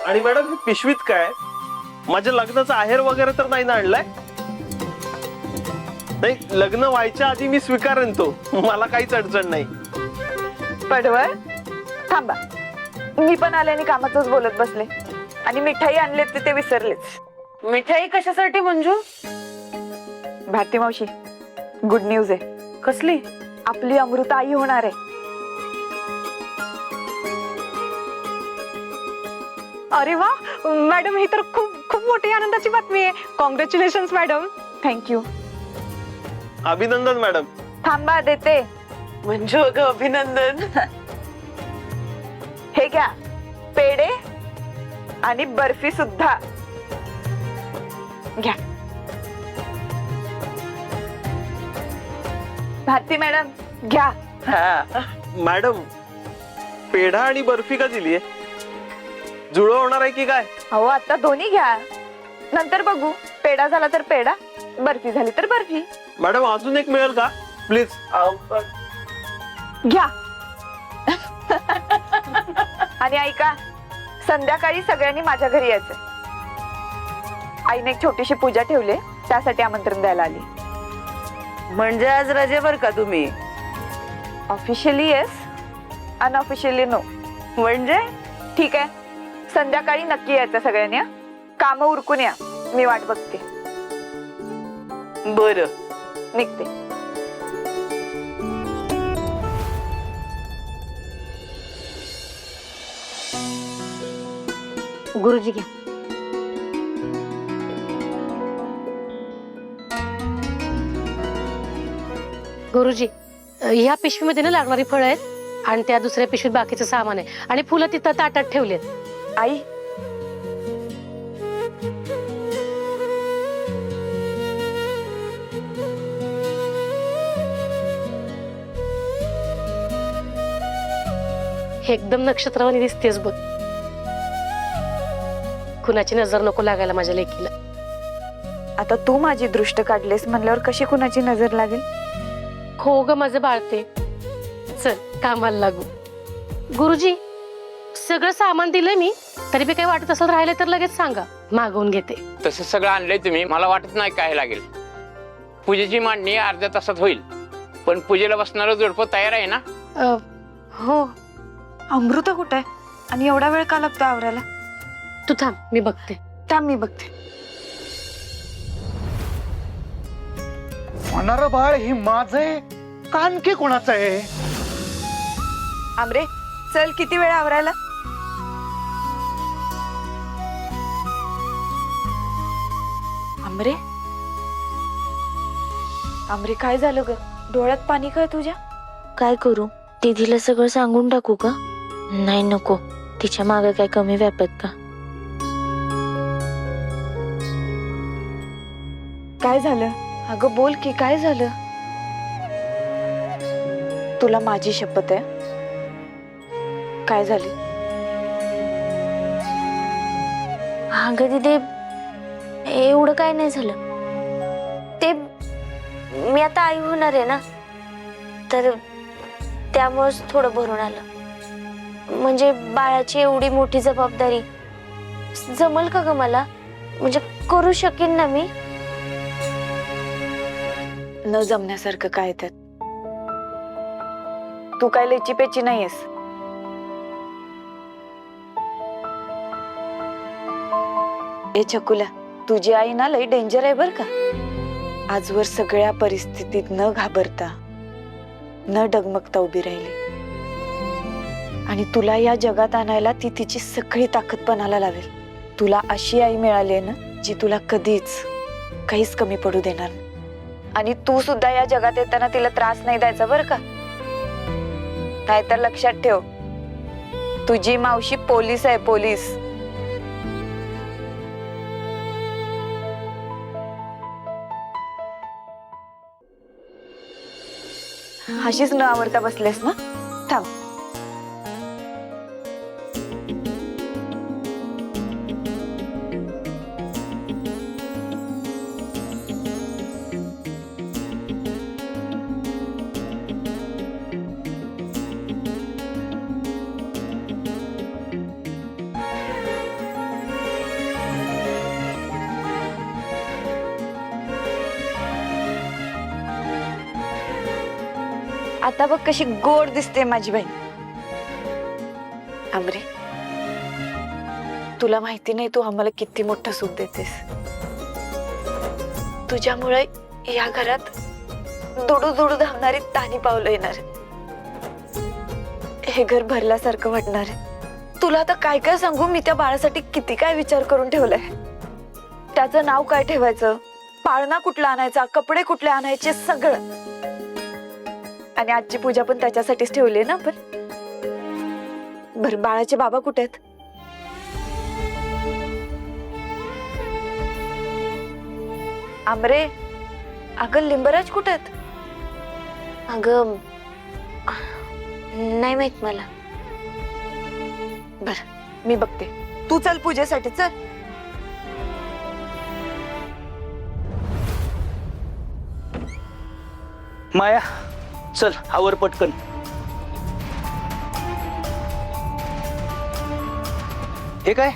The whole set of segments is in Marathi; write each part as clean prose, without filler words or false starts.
आणि मॅडम ही पिशवीत काय? माझ्या लग्नाचा आहेर वगैरे तर नाही ना आणलाय? नाही, लग्न व्हायच्या आधी मी स्वीकारेन तो, मला काहीच अडचण नाही. पडवळ थांबा, मी पण आले आणि कामाचंच बोलत बसले आणि मिठाई आणले ते विसरलेच. मिठाई कशासाठी मंजू? भारती मावशी, गुड न्यूज आहे. कसली? आपली अमृता आई होणार आहे. अरे वा मॅडम, ही तर खूप खूप मोठी आनंदाची बातमी आहे. Congratulations madam. थँक्यू. अभिनंदन मॅडम. थांबा, देते. मंजू अगं अभिनंदन. हे घ्या, पेढे आणि बर्फी सुद्धा घ्या. भारती मॅडम घ्या. मॅडम, पेढा आणि बर्फी का दिलीये? जुळं होणार आहे की काय? अहो आता दोन्ही घ्या, नंतर बघू. पेढा झाला तर पेढा, बर्फी झाली तर बर्फी. मॅडम अजून एक मिळेल का प्लीज? घ्या. आणि ऐका, संध्याकाळी सगळ्यांनी माझ्या घरी यायचं. आईने एक छोटीशी पूजा ठेवली, त्यासाठी आमंत्रण द्यायला आली. म्हणजे आज रजेवर का तुम्ही? Officially yes, unofficially no. म्हणजे ठीक आहे, संध्याकाळी नक्की यायचं सगळ्यांनी. काम उरकून या, मी वाट बघते. बरं. निघते. गुरुजी घ्या. गुरुजी, ह्या पिशवीमध्ये ना लागणारी फळं आहेत आणि त्या दुसऱ्या पिशवीत बाकीचं सामान आहे आणि फुलं तिथं ताटात ठेवलेत. आई, एकदम नक्षत्रवाणी दिसतेस बघ. कुणाची नजर नको लागायला माझ्या लेकीला. आता तू माझी दृष्ट काढलेस म्हणल्यावर कशी कुणाची नजर लागेल? हो ग माझं बाळते. चल कामाला लागू. गुरुजी, सगळं सामान दिलंय मी, तरी बी काही वाटत असेल राहिले तर लगेच सांगा, मागवून घेते. तसं सगळं आणलंय तुम्ही, मला वाटत नाही काय लागेल. पूजेची मांडणी अर्ध्या तासात होईल, पण पूजेला बसणारं जोडपं तयार आहे ना? हो. अमृता कुठे आहे आणि एवढा वेळ का लागतो आवरायला? तू थांब, मी बघते. थांब, मी बघते. होणारं बाळ हे माझं आहे का आणखी कोणाचं आहे? आमरे, चल, किती वेळ आवरायला? आमरे, आमरे काय झालं ग? डोळ्यात पाणी काय तुझ्या? काय करू? दीदीला सगळं सांगून टाकू का? नाही, नको. तिच्या मागे काय कमी व्यापत का? काय झालं? अगं बोल की, काय झालं? तुला माझी शपथ आहे. काय झाली? अगं दीदी, एवढं काय नाही झालं. ते मी आता आई होणार आहे ना, तर त्यामुळेच थोडं भरून आलं. म्हणजे बाळाची एवढी मोठी जबाबदारी जमल का ग मला? म्हणजे करू शकेन ना मी? न जमण्यासारखं काय त्यात? तू काय लेची पेची नाहीयेस. ए छकुल्या, तुझी आई ना लई डेंजर आहे बर का. आजवर सगळ्या परिस्थितीत न घाबरता, न डगमगता उभी राहिली आणि तुला या जगात आणायला ती तिची सगळी ताकद पणाला लावेल. तुला अशी आई मिळाली आहे ना, जी तुला कधीच काहीच कमी पडू देणार नाही. आणि तू सुद्धा या जगात येताना तिला त्रास नाही द्यायचा बर का. नाहीतर लक्षात ठेव, तुझी मावशी पोलीस आहे, पोलीस. अशीच न आवडता बसलेस ना? थांब. आता बघ कशी गोड दिसते माझी बहीण. आमरे, तुला माहिती नाही तू आम्हाला किती मोठं सुख देतेस. तुझ्यामुळे या घरात दुडू दुडू धावणारी तानी पावलं येणार. हे घर भरल्यासारखं वाटणार. तुला आता काय काय सांगू, मी त्या बाळासाठी किती काय विचार करून ठेवलाय. त्याचं नाव काय ठेवायचं, पाळणा कुठला आणायचा, कपडे कुठले आणायचे, सगळं. आणि आजची पूजा पण त्याच्यासाठीच ठेवली ना. पण बरं, बाळाचे बाबा कुठे आहेत? आमरे, अगं लिंबराज कुठे आहेत? अगं नाही माहित मला. बर, मी बघते. तू चल पूजेसाठी, चल. माया, चल आवर पटकन. हे काय,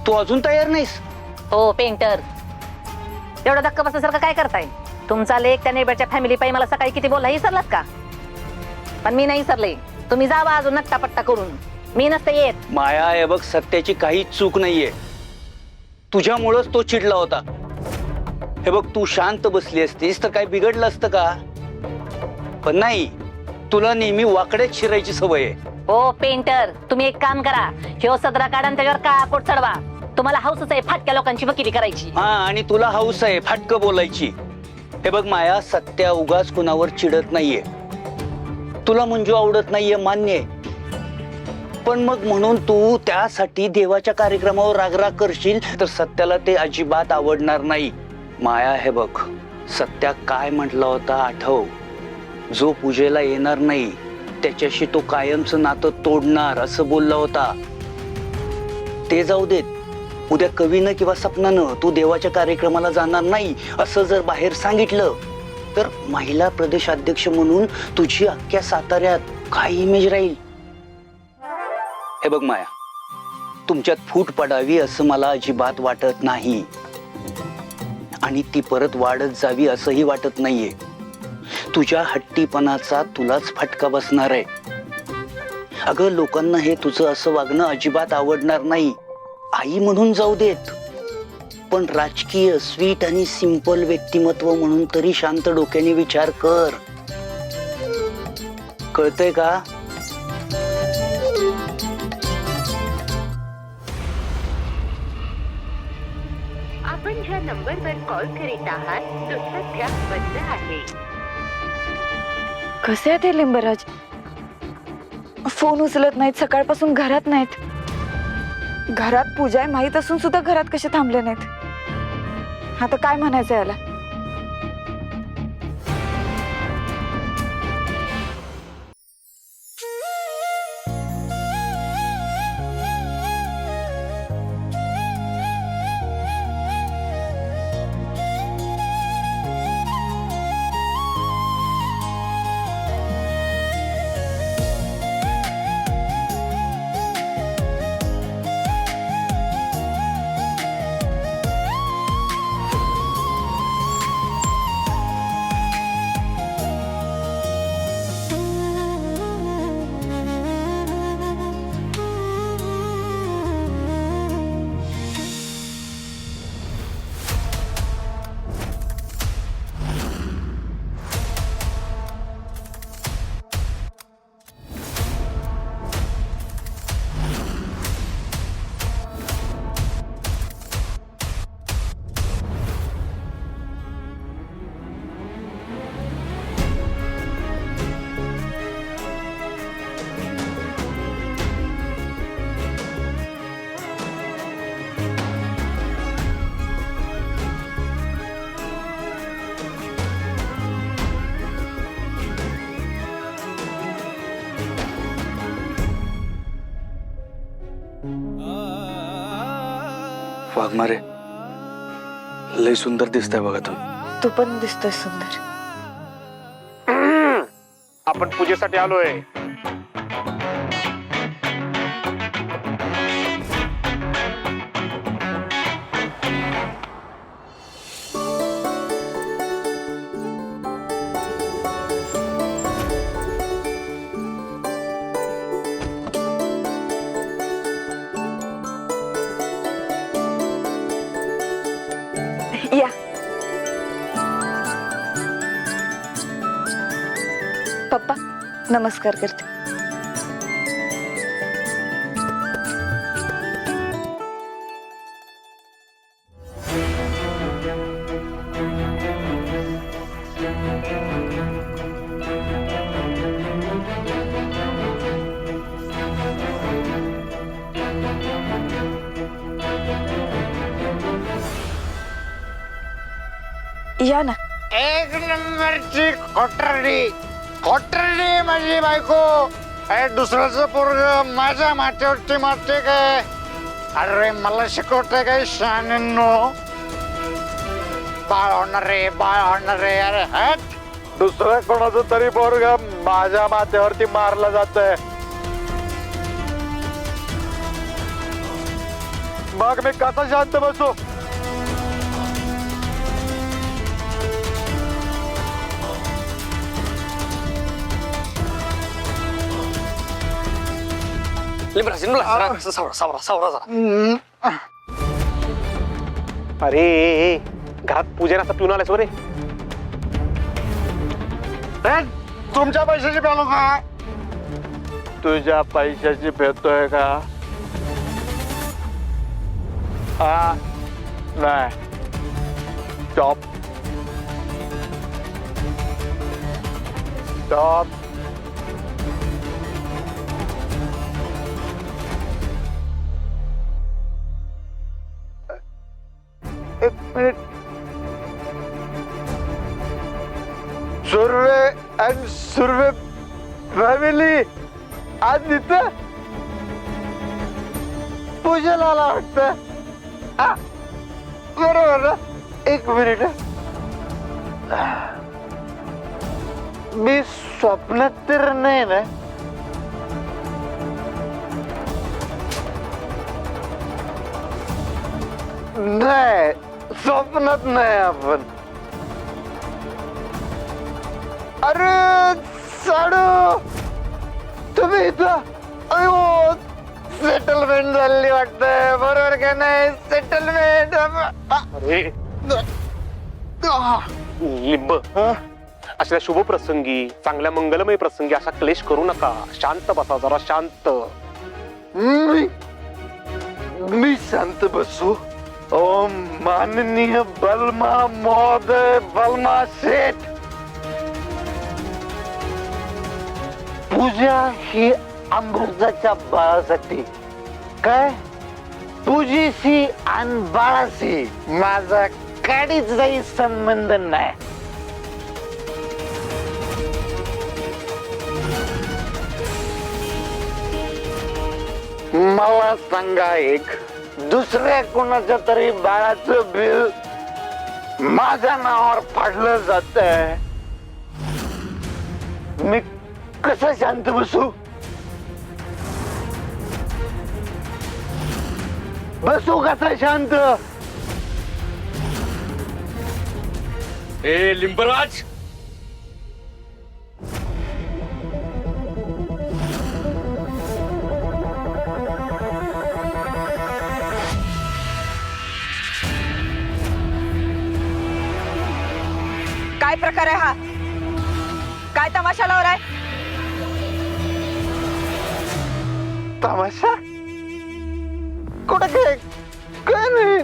तू अजून तयार नाहीस? हो पेंटर, एवढा धक्का बसल्यासारखं काय करताय? तुमचा लेख त्या नेबरच्या फॅमिली पायी मला सकाळी किती बोलला, विसरलात का? पण मी नाही विसरले. तुम्ही जावा अजून नट्टापट्टा करून, मी नसते येत. माया, हे बघ, सत्याची काही चूक नाहीये. तुझ्यामुळंच तो चिडला होता. हे बघ, तू शांत बसली असतीस तर काय बिघडलं असतं का? पण नाही, तुला नेहमी वाकड्यात शिरायची सवय आहे. हो पेंटर, तुम्ही एक काम करा, ह्यो सदरा काढा आणि त्याच्यावर काळा कोट चढवा. तुम्हाला हाऊसच आहे फाटक्या लोकांची वकिली करायची. हा, आणि तुला हौस आहे फाटकं बोलायची. हे बघ माया, सत्या उगाच कुणावर चिडत नाहीये. तुला मंजू आवडत नाहीये, मान्य आहे. पण मग म्हणून तू त्यासाठी देवाच्या कार्यक्रमावर रागराग करशील तर सत्याला ते अजिबात आवडणार नाही. माया, हे बघ, सत्या काय म्हटला होता आठव? जो पूजेला येणार नाही त्याच्याशी तो कायमचं नातं तोडणार असं बोलला होता. ते जाऊ देत. उद्या कवीनं किंवा सपनानं तू देवाच्या कार्यक्रमाला जाणार नाही असं जर बाहेर सांगितलं तर महिला प्रदेशाध्यक्ष म्हणून तुझी अख्ख्या साताऱ्यात काय इमेज राहील? हे बघ माया, तुमच्यात फूट पडावी असं मला अजिबात वाटत नाही, आणि ती परत वाढत जावी असंही वाटत नाहीये. तुझ्या हट्टीपणाचा तुलाच फटका बसणार आहे. अगं, लोकांना हे तुझं असं वागणं अजिबात आवडणार नाही. आई म्हणून जाऊ देत, पण राजकीय स्वीट आणि सिंपल व्यक्तिमत्व म्हणून तरी शांत डोक्याने विचार कर. कळतंय का? आपण ज्या नंबरवर कॉल करीत आहात तो सध्या बंद आहे. कसे आहेत हे लिंबराज? फोन उचलत नाहीत, सकाळपासून घरात नाहीत. घरात पूजा आहे माहित असून सुद्धा घरात कसे थांबले नाहीत? आता काय म्हणायचं याला? वाघमारे, लय सुंदर दिसतंय बघा तुम्ही. तू पण दिसतोय सुंदर. आपण पूजेसाठी आलोय. नमस्कार करते. या ना. एक नंबरची खोटरडी माझी बायको. अरे दुसऱ्याचं पोरग माझ्या माथ्यावरती मारते काय? अरे मला शिकवते काय शानेनो? बाळ होणार रे. अरे हट. दुसऱ्या कोणाचं तरी पोरग माझ्या माथ्यावरती मारलं जातंय. मग मी कसा शांत बसू? अरे घरात पूजा असं पिऊन आलास बरे. तुमच्या पैशाची पेलो का? तुझ्या पैशाची पेतोय का? हा नाही. स्टॉप. एक मिनिट. सुर्वे फॅमिली आज इथं पूजेला आला वाटतं. हा बरोबर ना. एक मिनिट. मी स्वप्नात तर नाही ना? नाही स्वप्नात नाही आपण. अरे साडू तुम्ही इथं. अयो सेटलमेंट झाली वाटतंय. बरोबर का नाही? सेटलमेंट. अरे लिंब, अशा शुभ प्रसंगी, चांगल्या मंगलमय प्रसंगी असा क्लेश करू नका. शांत बसा जरा, शांत. मी शांत बसू? ओ माननीय बलमा महोदय, बलमा शेठ. पूजा ही अमृताच्या बाळासाठी काय? पूजेशी आणि बाळाशी माझा काडीचाही संबंध नाही. मला सांगा, एक दुसऱ्या कोणाच्या तरी बाळाचं बिल माझ्या नावावर फाडलं जातंय. मी कसं शांत बसू? कसं शांत? लिंबराज, काय प्रकार आहे हा? काय तमाशा लावलाय? तमाशा? कुठं काय? काय नाही.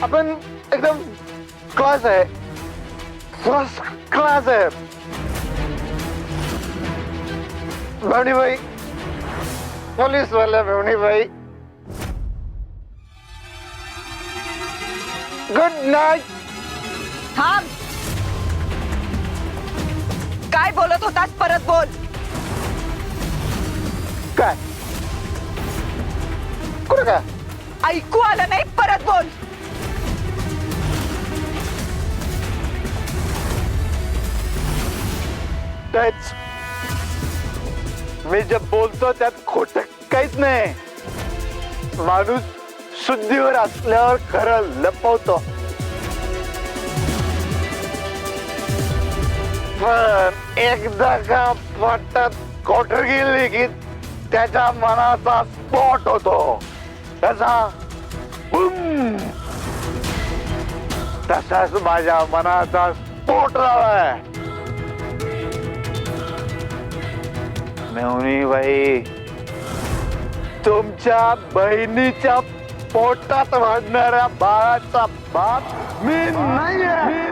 आपण एकदम क्लास आहे. फर्स्ट क्लास आहे. भावनीबाई, पोलीस वाल्या भावनीबाई, गुड नाईट. थांब. काय बोलत होतास परत बोल. काय? कुठं काय? ऐकू आलं नाही, परत बोल. तेच मी जे बोलतो त्यात खोट काहीच नाही. माणूस शुद्धीवर असल्यावर खरं लपवतो. पण एकदा का पोटात कोटर गेली की त्याच्या मनाचा स्फोट होतो. त्याचा बुम. तसाच माझ्या मनाचा स्फोट झालाय. मेवणीबाई, तुमच्या बहिणीच्या पोटात वाढणाऱ्या बाळाचा बाप मी नाहीये.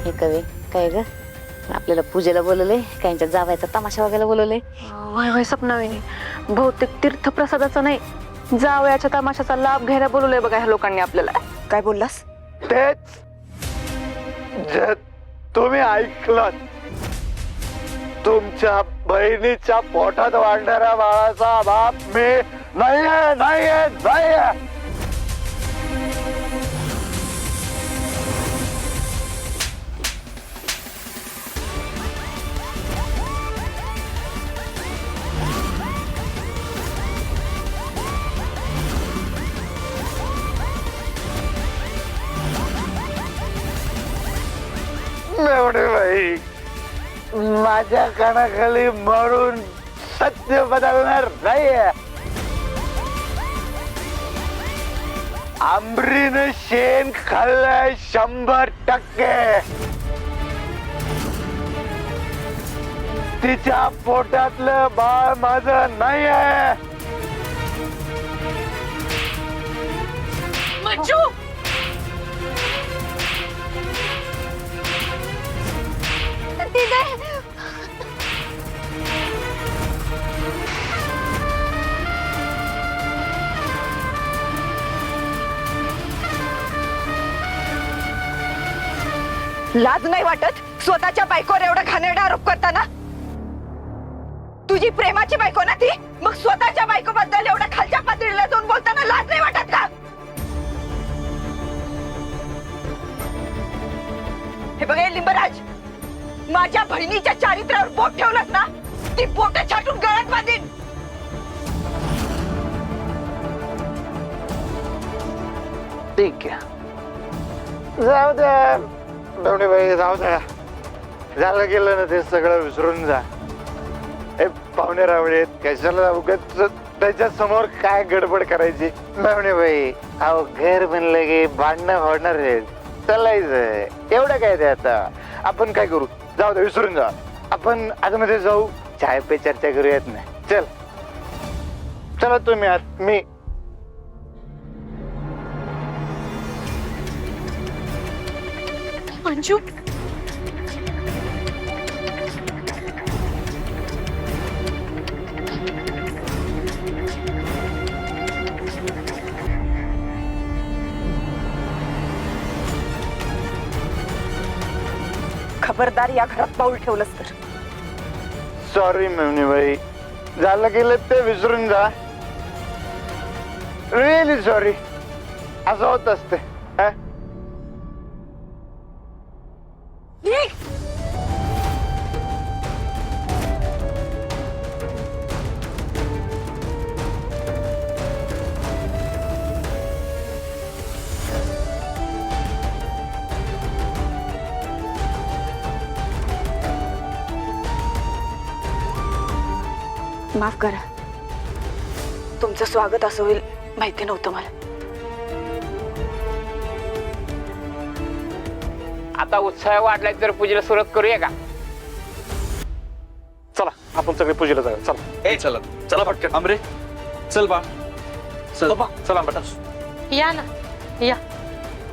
हे कवी काय ग आपल्याला पूजेला बोलवलंय काहींच्या जावायचा तमाशा बघायला बोलवलंय. वय वय सपनाविनी, बहुतेक तीर्थप्रसादाचा नाही जावयाच्या तमाशाचा लाभ घ्यायला बोलवलंय बघा ह्या लोकांनी आपल्याला. काय बोललास? तेच जे तुम्ही ऐकलं, तुमच्या बहिणीच्या पोटात वाढणाऱ्या बाळाचा बाप मी नाहीये नाहीये नाहीये. मेवणीबाई, माझ्या कानाखाली मारून सत्य बदलणार नाहीये. आंबरीनं शेण खाल्लंय 100%. तिच्या पोटातलं बाळ माझं नाहीये. लाज नाही वाटत स्वतःच्या बायकोवर एवढा घाणेरडा आरोप करताना? तुझी प्रेमाची बायको ना ती, मग स्वतःच्या बायको बद्दल एवढ्या खालच्या पातळीला जाऊन बोलताना लाज नाही वाटत का? हे बघ लिंबराज, माझ्या बहिणीच्या चारित्र्यावर बोट ठेवलंस ना, ती बोट छाटून गळ्यात बांधीन. ठीक आहे, जाऊ द्या मेवणीबाई, जाऊ द्या. झालं गेलं ना ते सगळं विसरून जा. हे पाहुणे रावळेत, कशाला उगाच त्याच्या समोर काय गडबड करायची. मेवणीबाई, अहो घर बनलं की भांडणं होणार आहेत, चालायचं एवढं काय ते. आता आपण काय करू, जाऊ दे विसरून जा. आपण आतमध्ये जाऊ, चाय पे चर्चा करूयात ना. चल चला तुम्ही आत, मी मंजू, खबरदार या घरात पाऊल ठेवलंस तर. सॉरी मेवणीबाई, झालं गेलं ते विसरून जा. Really sorry. असं होत असते. माफ करा, तुमचं स्वागत असं होईल माहिती नव्हतं मला. आता उत्साह वाढलाय तर पूजेला सुरुवात करूया का? चला आपण सगळे पूजेला जाऊया. चला ए चला चला पटकन. आमरे चल बा, चल बाबा, चला बेटा. या ना, या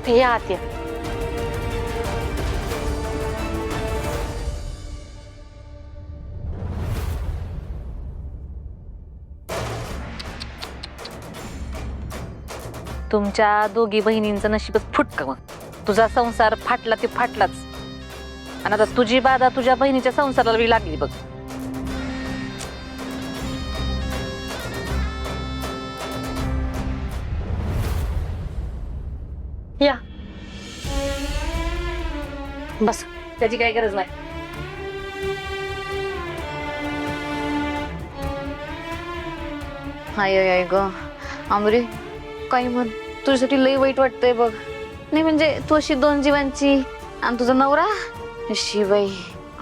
या आत या. तुमच्या दोघी बहिणींचं नशीबच फुटकं. मग तुझा संसार फाटला ते फाटलाच, आणि आता तुझी बाधा तुझ्या बहिणीच्या संसाराला बी लागली बघ. या बस. त्याची काही गरज नाही. हाय हाय ग आमरे, काही म्हण, तुझ्यासाठी लई वाईट वाटतंय बघ. नाही म्हणजे तू अशी 2 जीवांची आणि तुझा नवरा शिवाई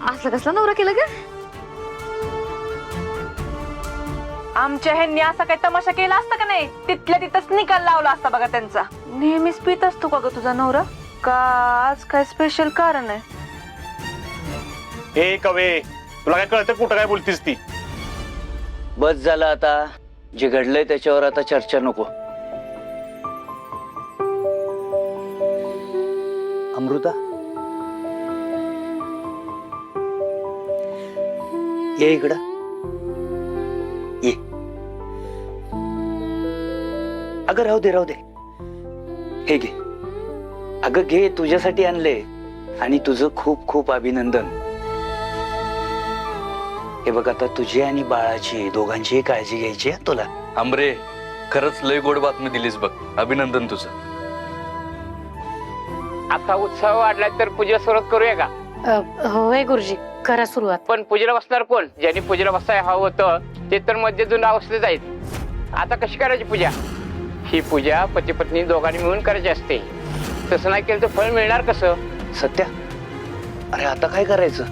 असला कसला नवरा केला ग? आमच्या ह्यांनी असा काही तमाशा केला असता का नाही, तिथल्या तिथंच निकाल लावला असता बघा त्यांचा. नेहमीच पित असतो का ग तुझा नवरा का आज काय स्पेशल कारण आहे? ए कवे, तुला काय कळतं कुठं काय बोलतीस ती? बस झालं आता, जे घडलंय त्याच्यावर आता चर्चा नको. अमृता, ये इकडं ये. अगं राहू दे राहू दे, हे घे. अगं घे, तुझ्यासाठी आणले आणि तुझं खूप खूप अभिनंदन. हे बघ, आता तुझी आणि बाळाची दोघांचीही काळजी घ्यायची आहे तुला. आंबरे, खरंच लय गोड बातमी दिलीस बघ. अभिनंदन तुझं. आता उत्साह वाढलाय तर पूजेला सुरुवात करूया का? होय गुरुजी, करा सुरुवात. पण पूजेला बसणार कोण? ज्यांनी पूजेला बसायला हवं होतं ते तर मध्यजून अवस्थेत आहेत. आता कशी करायची पूजा? ही पूजा पती पत्नी दोघांनी मिळून करायची असते. तसं नाही केलं तर फळ मिळणार कसं? सत्या, अरे आता काय करायचं?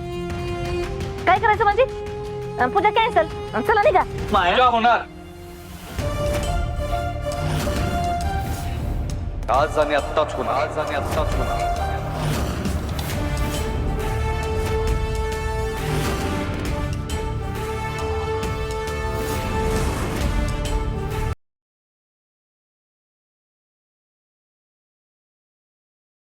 काय करायचं म्हणजे? पूजा कॅन्सल. चला निघा. पूजा होणार आज आणि आत्ताच होणार.